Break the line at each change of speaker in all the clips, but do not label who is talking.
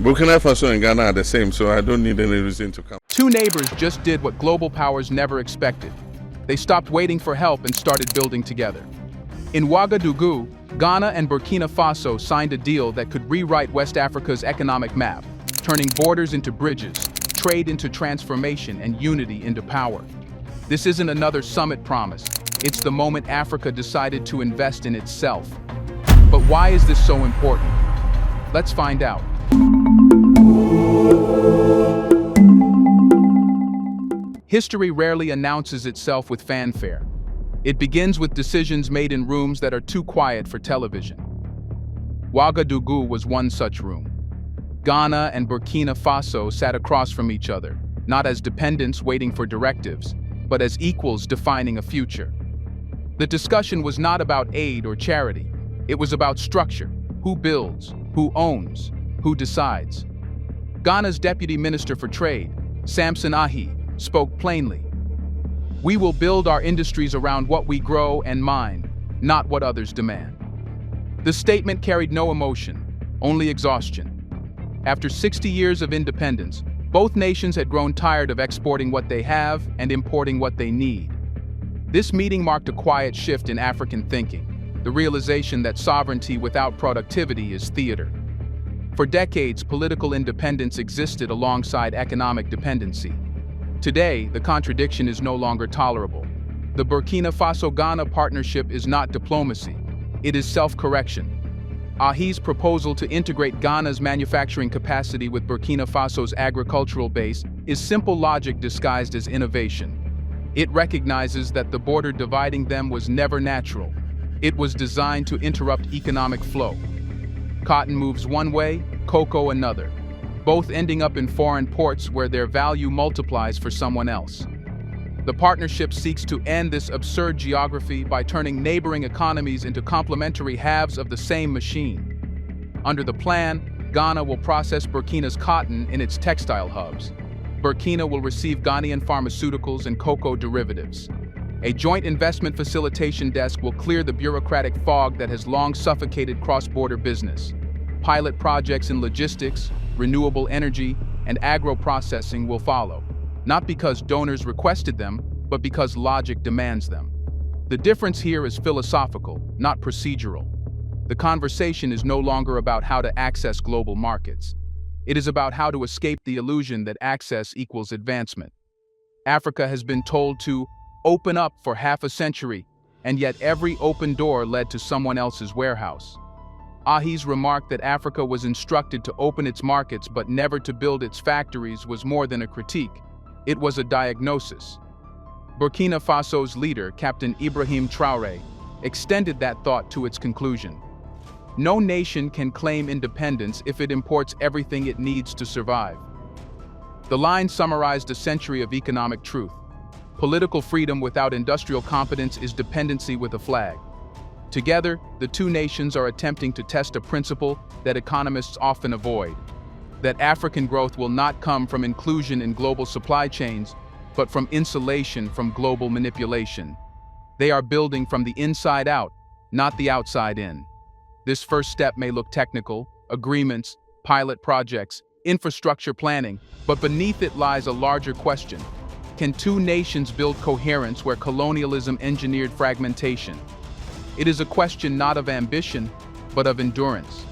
Burkina Faso and Ghana are the same, so I don't need any reason to come.
Two neighbors just did what global powers never expected. They stopped waiting for help and started building together. In Ouagadougou, Ghana and Burkina Faso signed a deal that could rewrite West Africa's economic map, turning borders into bridges, trade into transformation, and unity into power. This isn't another summit promise. It's the moment Africa decided to invest in itself. But why is this so important? Let's find out. History rarely announces itself with fanfare. It begins with decisions made in rooms that are too quiet for television. Ouagadougou was one such room. Ghana and Burkina Faso sat across from each other, not as dependents waiting for directives, but as equals defining a future. The discussion was not about aid or charity. It was about structure: who builds, who owns, who decides. Ghana's Deputy Minister for Trade, Samson Ahi, spoke plainly. We will build our industries around what we grow and mine, not what others demand. The statement carried no emotion, only exhaustion. After 60 years of independence, both nations had grown tired of exporting what they have and importing what they need. This meeting marked a quiet shift in African thinking, the realization that sovereignty without productivity is theater. For decades, political independence existed alongside economic dependency. Today, the contradiction is no longer tolerable. The Burkina Faso-Ghana partnership is not diplomacy, it is self-correction. Ahi's proposal to integrate Ghana's manufacturing capacity with Burkina Faso's agricultural base is simple logic disguised as innovation. It recognizes that the border dividing them was never natural. It was designed to interrupt economic flow. Cotton moves one way, cocoa another, both ending up in foreign ports where their value multiplies for someone else. The partnership seeks to end this absurd geography by turning neighboring economies into complementary halves of the same machine. Under the plan, Ghana will process Burkina's cotton in its textile hubs. Burkina will receive Ghanaian pharmaceuticals and cocoa derivatives. A joint investment facilitation desk will clear the bureaucratic fog that has long suffocated cross-border business. Pilot projects in logistics, renewable energy, and agro-processing will follow, not because donors requested them, but because logic demands them. The difference here is philosophical, not procedural. The conversation is no longer about how to access global markets. It is about how to escape the illusion that access equals advancement. Africa has been told to open up for half a century, and yet every open door led to someone else's warehouse. Ahi's remark that Africa was instructed to open its markets but never to build its factories was more than a critique. It was a diagnosis. Burkina Faso's leader, Captain Ibrahim Traoré, extended that thought to its conclusion. No nation can claim independence if it imports everything it needs to survive. The line summarized a century of economic truth. Political freedom without industrial competence is dependency with a flag. Together, the two nations are attempting to test a principle that economists often avoid: that African growth will not come from inclusion in global supply chains, but from insulation from global manipulation. They are building from the inside out, not the outside in. This first step may look technical: agreements, pilot projects, infrastructure planning, but beneath it lies a larger question. Can two nations build coherence where colonialism engineered fragmentation? It is a question not of ambition, but of endurance.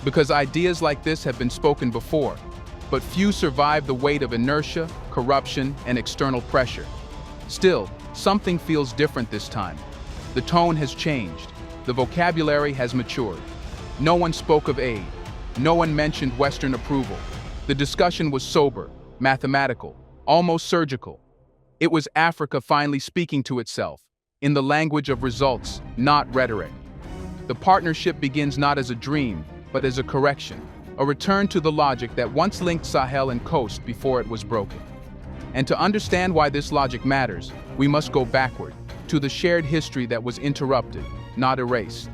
Because ideas like this have been spoken before, but few survive the weight of inertia, corruption, and external pressure. Still, something feels different this time. The tone has changed. The vocabulary has matured. No one spoke of aid. No one mentioned Western approval. The discussion was sober, mathematical, almost surgical. It was Africa finally speaking to itself, in the language of results, not rhetoric. The partnership begins not as a dream, but as a correction, a return to the logic that once linked Sahel and coast before it was broken. And to understand why this logic matters, we must go backward, to the shared history that was interrupted, not erased.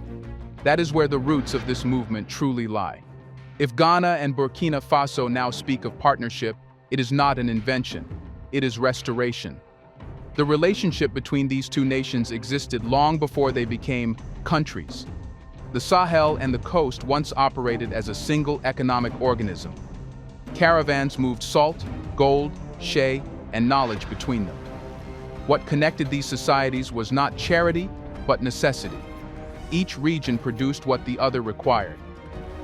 That is where the roots of this movement truly lie. If Ghana and Burkina Faso now speak of partnership, it is not an invention, it is restoration. The relationship between these two nations existed long before they became countries. The Sahel and the coast once operated as a single economic organism. Caravans moved salt, gold, shea, and knowledge between them. What connected these societies was not charity, but necessity. Each region produced what the other required.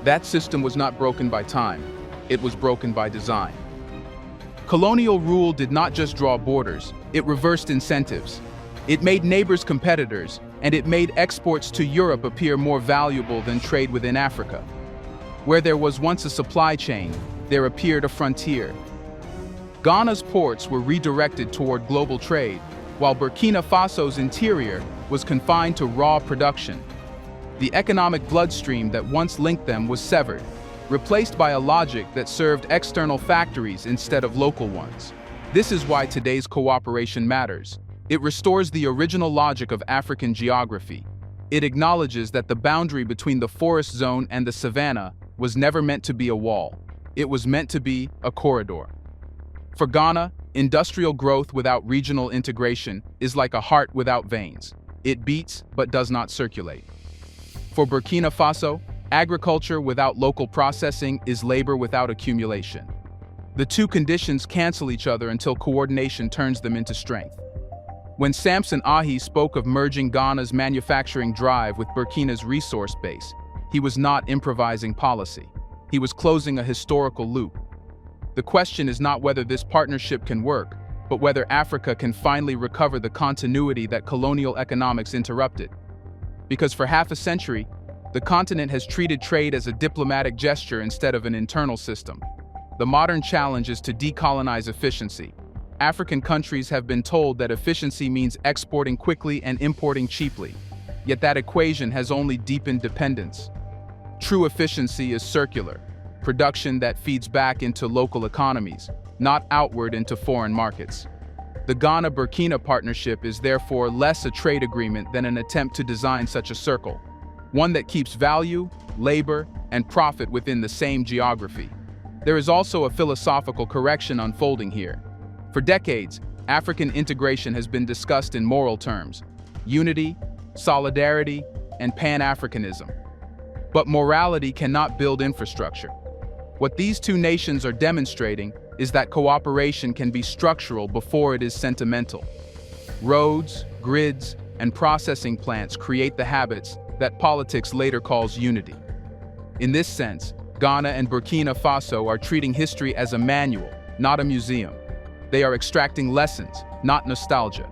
That system was not broken by time, it was broken by design. Colonial rule did not just draw borders, it reversed incentives. It made neighbors competitors, and it made exports to Europe appear more valuable than trade within Africa. Where there was once a supply chain, there appeared a frontier. Ghana's ports were redirected toward global trade, while Burkina Faso's interior was confined to raw production. The economic bloodstream that once linked them was severed, replaced by a logic that served external factories instead of local ones. This is why today's cooperation matters. It restores the original logic of African geography. It acknowledges that the boundary between the forest zone and the savanna was never meant to be a wall. It was meant to be a corridor. For Ghana, industrial growth without regional integration is like a heart without veins. It beats but does not circulate. For Burkina Faso, agriculture without local processing is labor without accumulation. The two conditions cancel each other until coordination turns them into strength. When Samson Ahi spoke of merging Ghana's manufacturing drive with Burkina's resource base, he was not improvising policy. He was closing a historical loop. The question is not whether this partnership can work, but whether Africa can finally recover the continuity that colonial economics interrupted. Because for half a century, the continent has treated trade as a diplomatic gesture instead of an internal system. The modern challenge is to decolonize efficiency. African countries have been told that efficiency means exporting quickly and importing cheaply. Yet that equation has only deepened dependence. True efficiency is circular, production that feeds back into local economies, not outward into foreign markets. The Ghana-Burkina partnership is therefore less a trade agreement than an attempt to design such a circle, one that keeps value, labor, and profit within the same geography. There is also a philosophical correction unfolding here. For decades, African integration has been discussed in moral terms: unity, solidarity, and Pan-Africanism. But morality cannot build infrastructure. What these two nations are demonstrating is that cooperation can be structural before it is sentimental. Roads, grids, and processing plants create the habits that politics later calls unity. In this sense, Ghana and Burkina Faso are treating history as a manual, not a museum. They are extracting lessons, not nostalgia.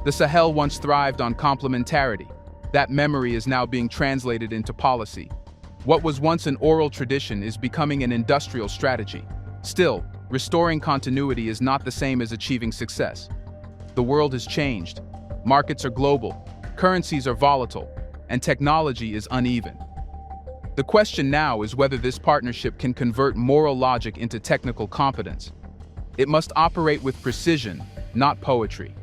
The Sahel once thrived on complementarity. That memory is now being translated into policy. What was once an oral tradition is becoming an industrial strategy. Still, restoring continuity is not the same as achieving success. The world has changed. Markets are global, currencies are volatile, and technology is uneven. The question now is whether this partnership can convert moral logic into technical competence. It must operate with precision, not poetry.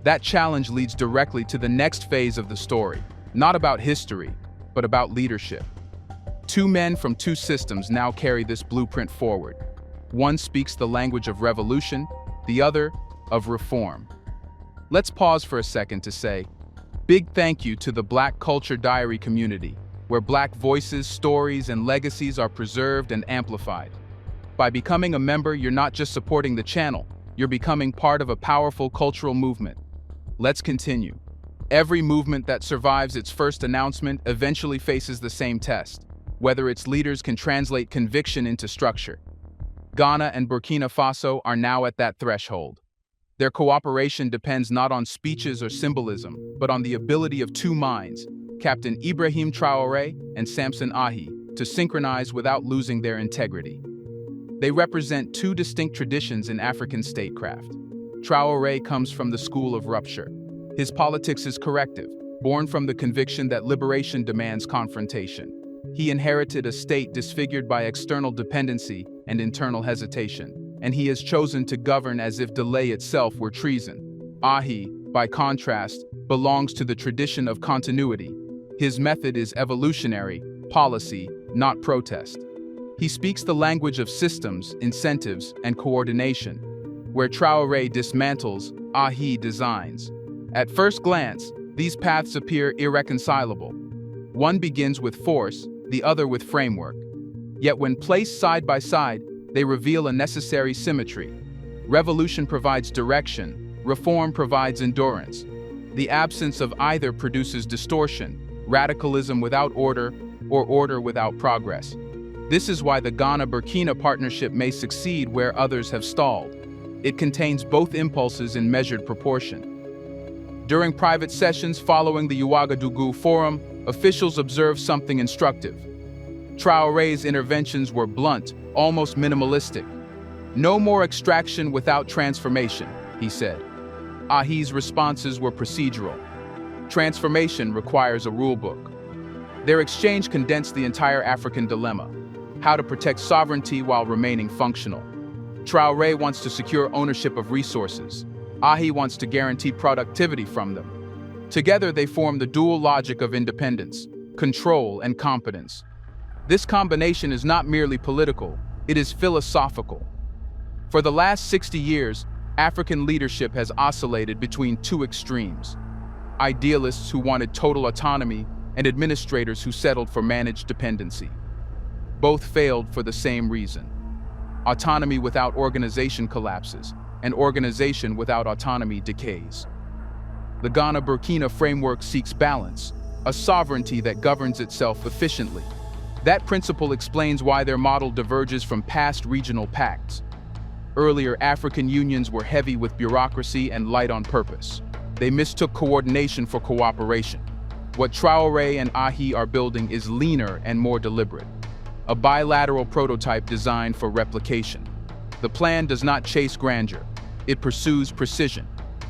That challenge leads directly to the next phase of the story, not about history, but about leadership. Two men from two systems now carry this blueprint forward. One speaks the language of revolution, the other of reform. Let's pause for a second to say, big thank you to the Black Culture Diary community, where Black voices, stories, and legacies are preserved and amplified. By becoming a member, you're not just supporting the channel, you're becoming part of a powerful cultural movement. Let's continue. Every movement that survives its first announcement eventually faces the same test, whether its leaders can translate conviction into structure. Ghana and Burkina Faso are now at that threshold. Their cooperation depends not on speeches or symbolism, but on the ability of two minds, Captain Ibrahim Traoré and Samson Ahi, to synchronize without losing their integrity. They represent two distinct traditions in African statecraft. Traoré comes from the school of rupture. His politics is corrective, born from the conviction that liberation demands confrontation. He inherited a state disfigured by external dependency and internal hesitation, and he has chosen to govern as if delay itself were treason. Ahi, by contrast, belongs to the tradition of continuity. His method is evolutionary, policy, not protest. He speaks the language of systems, incentives, and coordination. Where Traoré dismantles, Ahi designs. At first glance, these paths appear irreconcilable. One begins with force, the other with framework. Yet when placed side by side, they reveal a necessary symmetry. Revolution provides direction, reform provides endurance. The absence of either produces distortion, radicalism without order, or order without progress. This is why the Ghana-Burkina partnership may succeed where others have stalled. It contains both impulses in measured proportion. During private sessions following the Ouagadougou Forum, officials observed something instructive. Traoré's interventions were blunt, almost minimalistic. No more extraction without transformation, he said. Ahi's responses were procedural. Transformation requires a rulebook. Their exchange condensed the entire African dilemma: how to protect sovereignty while remaining functional. Traoré wants to secure ownership of resources. Ahi wants to guarantee productivity from them. Together they form the dual logic of independence, control, and competence. This combination is not merely political, it is philosophical. For the last 60 years, African leadership has oscillated between two extremes: idealists who wanted total autonomy and administrators who settled for managed dependency. Both failed for the same reason. Autonomy without organization collapses, and organization without autonomy decays. The Ghana-Burkina framework seeks balance, a sovereignty that governs itself efficiently. That principle explains why their model diverges from past regional pacts. Earlier African unions were heavy with bureaucracy and light on purpose. They mistook coordination for cooperation. What Traoré and Ahi are building is leaner and more deliberate. A bilateral prototype designed for replication. The plan does not chase grandeur. It pursues precision.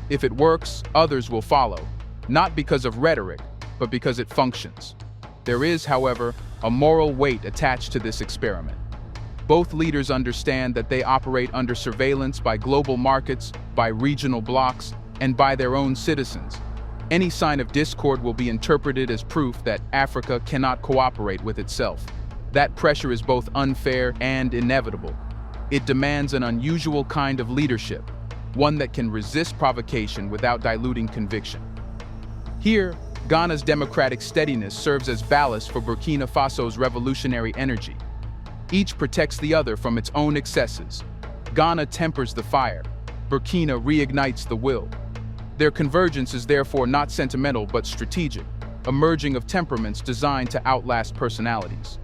If it works, others will follow, not because of rhetoric, but because it functions. There is, however, a moral weight attached to this experiment. Both leaders understand that they operate under surveillance by global markets, by regional blocs, and by their own citizens. Any sign of discord will be interpreted as proof that Africa cannot cooperate with itself. That pressure is both unfair and inevitable. It demands an unusual kind of leadership, one that can resist provocation without diluting conviction. Here, Ghana's democratic steadiness serves as ballast for Burkina Faso's revolutionary energy. Each protects the other from its own excesses. Ghana tempers the fire. Burkina reignites the will. Their convergence is therefore not sentimental but strategic, a merging of temperaments designed to outlast personalities.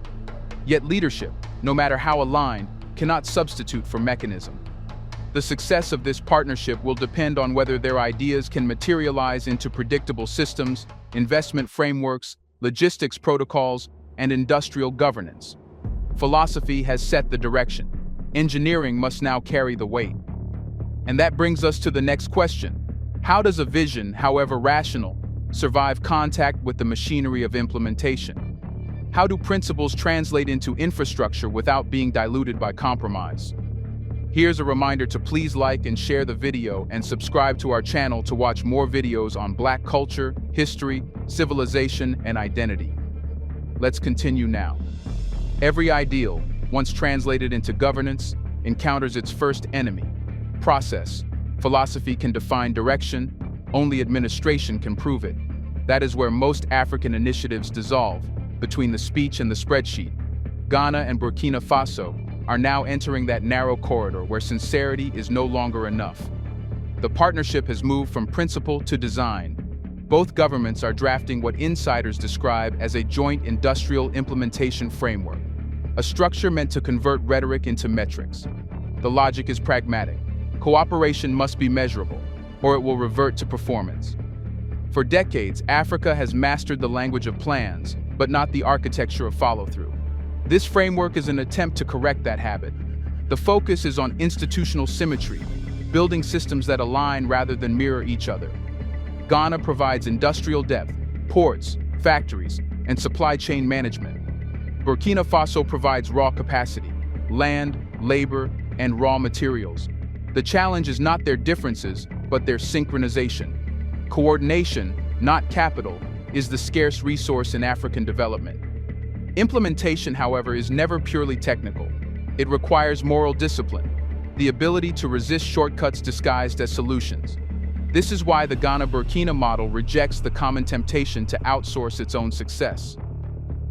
Yet leadership, no matter how aligned, cannot substitute for mechanism. The success of this partnership will depend on whether their ideas can materialize into predictable systems, investment frameworks, logistics protocols, and industrial governance. Philosophy has set the direction. Engineering must now carry the weight. And that brings us to the next question. How does a vision, however rational, survive contact with the machinery of implementation? How do principles translate into infrastructure without being diluted by compromise? Here's a reminder to please like and share the video and subscribe to our channel to watch more videos on Black culture, history, civilization, and identity. Let's continue now. Every ideal, once translated into governance, encounters its first enemy: process. Philosophy can define direction, only administration can prove it. That is where most African initiatives dissolve, between the speech and the spreadsheet. Ghana and Burkina Faso are now entering that narrow corridor where sincerity is no longer enough. The partnership has moved from principle to design. Both governments are drafting what insiders describe as a joint industrial implementation framework, a structure meant to convert rhetoric into metrics. The logic is pragmatic. Cooperation must be measurable, or it will revert to performance. For decades, Africa has mastered the language of plans, but not the architecture of follow-through. This framework is an attempt to correct that habit. The focus is on institutional symmetry, building systems that align rather than mirror each other. Ghana provides industrial depth, ports, factories, and supply chain management. Burkina Faso provides raw capacity, land, labor, and raw materials. The challenge is not their differences, but their synchronization. Coordination, not capital, is the scarce resource in African development. Implementation, however, is never purely technical. It requires moral discipline, the ability to resist shortcuts disguised as solutions. This is why the Ghana-Burkina model rejects the common temptation to outsource its own success.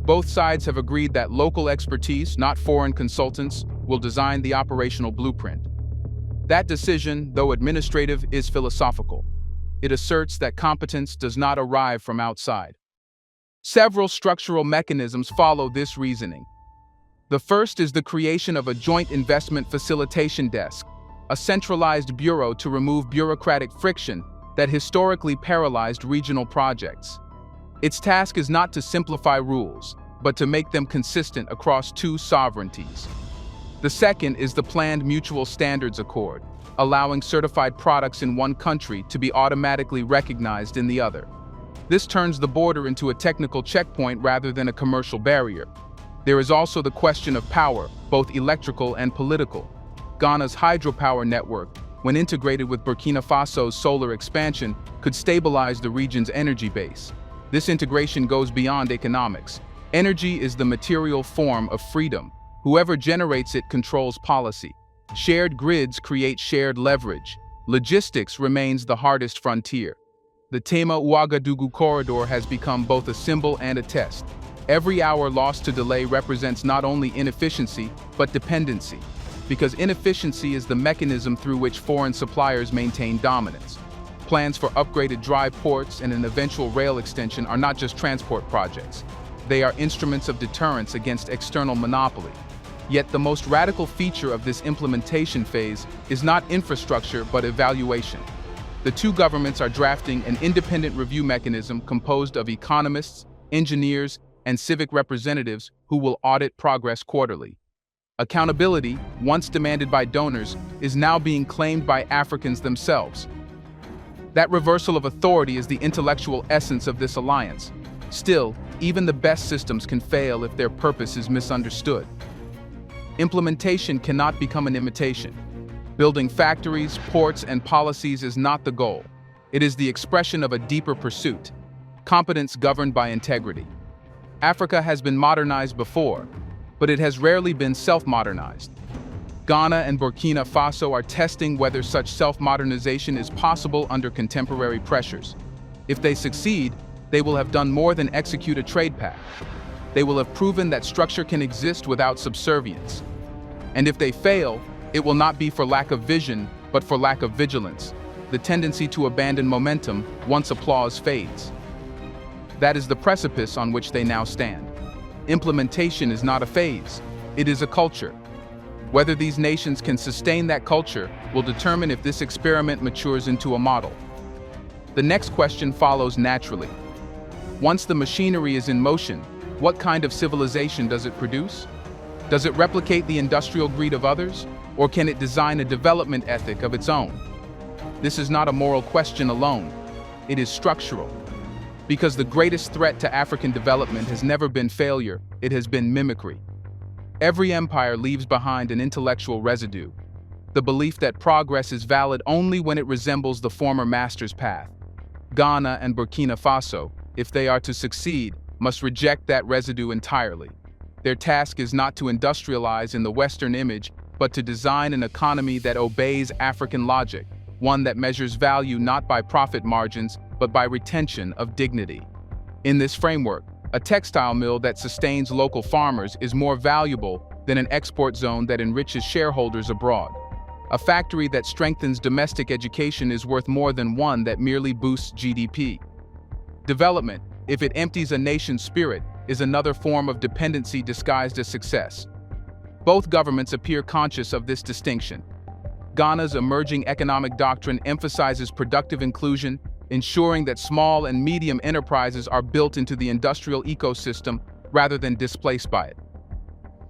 Both sides have agreed that local expertise, not foreign consultants, will design the operational blueprint. That decision, though administrative, is philosophical. It asserts that competence does not arrive from outside. Several structural mechanisms follow this reasoning. The first is the creation of a joint investment facilitation desk, a centralized bureau to remove bureaucratic friction that historically paralyzed regional projects. Its task is not to simplify rules, but to make them consistent across two sovereignties. The second is the planned Mutual Standards Accord, allowing certified products in one country to be automatically recognized in the other. This turns the border into a technical checkpoint rather than a commercial barrier. There is also the question of power, both electrical and political. Ghana's hydropower network, when integrated with Burkina Faso's solar expansion, could stabilize the region's energy base. This integration goes beyond economics. Energy is the material form of freedom. Whoever generates it controls policy. Shared grids create shared leverage. Logistics remains the hardest frontier. The Tema-Ouagadougou corridor has become both a symbol and a test. Every hour lost to delay represents not only inefficiency, but dependency. Because inefficiency is the mechanism through which foreign suppliers maintain dominance. Plans for upgraded dry ports and an eventual rail extension are not just transport projects. They are instruments of deterrence against external monopoly. Yet the most radical feature of this implementation phase is not infrastructure but evaluation. The two governments are drafting an independent review mechanism composed of economists, engineers, and civic representatives who will audit progress quarterly. Accountability, once demanded by donors, is now being claimed by Africans themselves. That reversal of authority is the intellectual essence of this alliance. Still, even the best systems can fail if their purpose is misunderstood. Implementation cannot become an imitation. Building factories, ports, and policies is not the goal. It is the expression of a deeper pursuit, competence governed by integrity. Africa has been modernized before, but it has rarely been self-modernized. Ghana and Burkina Faso are testing whether such self-modernization is possible under contemporary pressures. If they succeed, they will have done more than execute a trade pact. They will have proven that structure can exist without subservience. And if they fail, it will not be for lack of vision, but for lack of vigilance, the tendency to abandon momentum once applause fades. That is the precipice on which they now stand. Implementation is not a phase, it is a culture. Whether these nations can sustain that culture will determine if this experiment matures into a model. The next question follows naturally. Once the machinery is in motion, what kind of civilization does it produce? Does it replicate the industrial greed of others, or can it design a development ethic of its own? This is not a moral question alone, it is structural. Because the greatest threat to African development has never been failure, it has been mimicry. Every empire leaves behind an intellectual residue, the belief that progress is valid only when it resembles the former master's path. Ghana and Burkina Faso, if they are to succeed, must reject that residue entirely. Their task is not to industrialize in the Western image, but to design an economy that obeys African logic, one that measures value not by profit margins, but by retention of dignity. In this framework, a textile mill that sustains local farmers is more valuable than an export zone that enriches shareholders abroad. A factory that strengthens domestic education is worth more than one that merely boosts GDP. Development, if it empties a nation's spirit, is another form of dependency disguised as success. Both governments appear conscious of this distinction. Ghana's emerging economic doctrine emphasizes productive inclusion, ensuring that small and medium enterprises are built into the industrial ecosystem rather than displaced by it.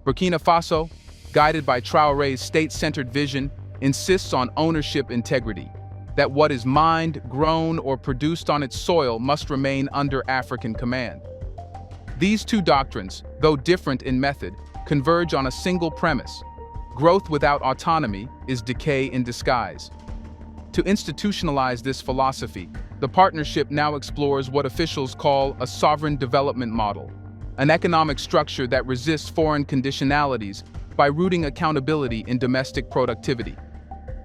Burkina Faso, guided by Traoré's state-centered vision, insists on ownership integrity, that what is mined, grown, or produced on its soil must remain under African command. These two doctrines, though different in method, converge on a single premise: growth without autonomy is decay in disguise. To institutionalize this philosophy, the partnership now explores what officials call a sovereign development model, an economic structure that resists foreign conditionalities by rooting accountability in domestic productivity.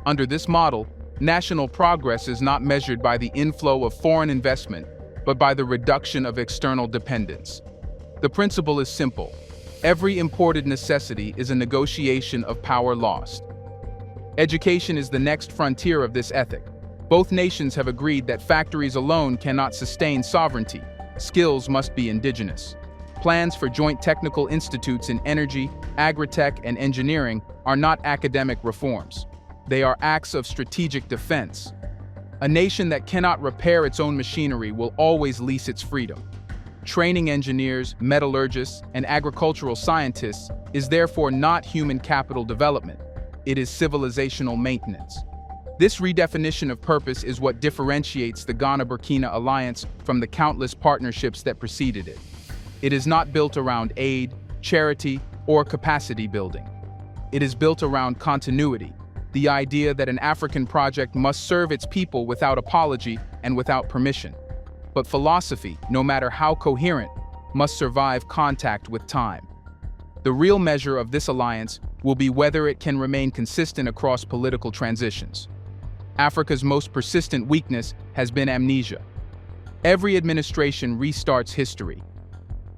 Under this model, national progress is not measured by the inflow of foreign investment, but by the reduction of external dependence. The principle is simple. Every imported necessity is a negotiation of power lost. Education is the next frontier of this ethic. Both nations have agreed that factories alone cannot sustain sovereignty. Skills must be indigenous. Plans for joint technical institutes in energy, agritech, and engineering are not academic reforms. They are acts of strategic defense. A nation that cannot repair its own machinery will always lease its freedom. Training engineers, metallurgists, and agricultural scientists is therefore not human capital development. It is civilizational maintenance. This redefinition of purpose is what differentiates the Ghana-Burkina alliance from the countless partnerships that preceded it. It is not built around aid, charity, or capacity building. It is built around continuity, the idea that an African project must serve its people without apology and without permission. But philosophy, no matter how coherent, must survive contact with time. The real measure of this alliance will be whether it can remain consistent across political transitions. Africa's most persistent weakness has been amnesia. Every administration restarts history.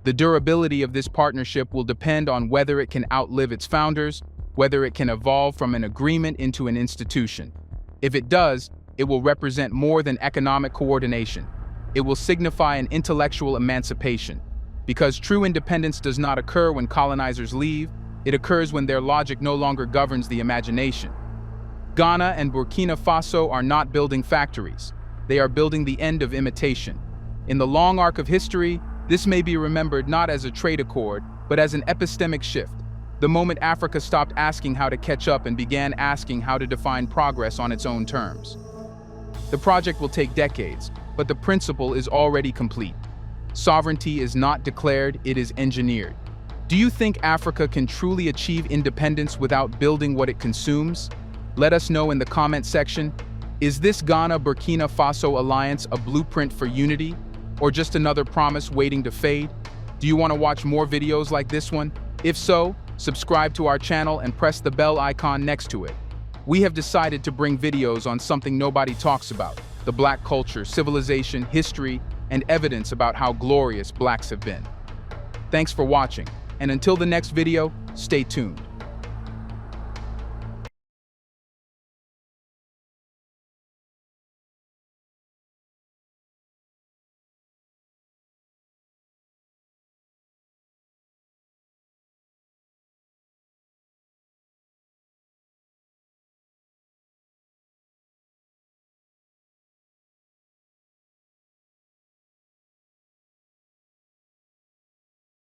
The durability of this partnership will depend on whether it can outlive its founders, whether it can evolve from an agreement into an institution. If it does, it will represent more than economic coordination. It will signify an intellectual emancipation. Because true independence does not occur when colonizers leave, it occurs when their logic no longer governs the imagination. Ghana and Burkina Faso are not building factories. They are building the end of imitation. In the long arc of history, this may be remembered not as a trade accord, but as an epistemic shift. The moment Africa stopped asking how to catch up and began asking how to define progress on its own terms. The project will take decades, but the principle is already complete. Sovereignty is not declared, it is engineered. Do you think Africa can truly achieve independence without building what it consumes? Let us know in the comment section. Is this Ghana-Burkina Faso alliance a blueprint for unity, or just another promise waiting to fade? Do you want to watch more videos like this one? If so, subscribe to our channel and press the bell icon next to it. We have decided to bring videos on something nobody talks about: the Black culture, civilization, history, and evidence about how glorious Blacks have been. Thanks for watching, and until the next video, stay tuned.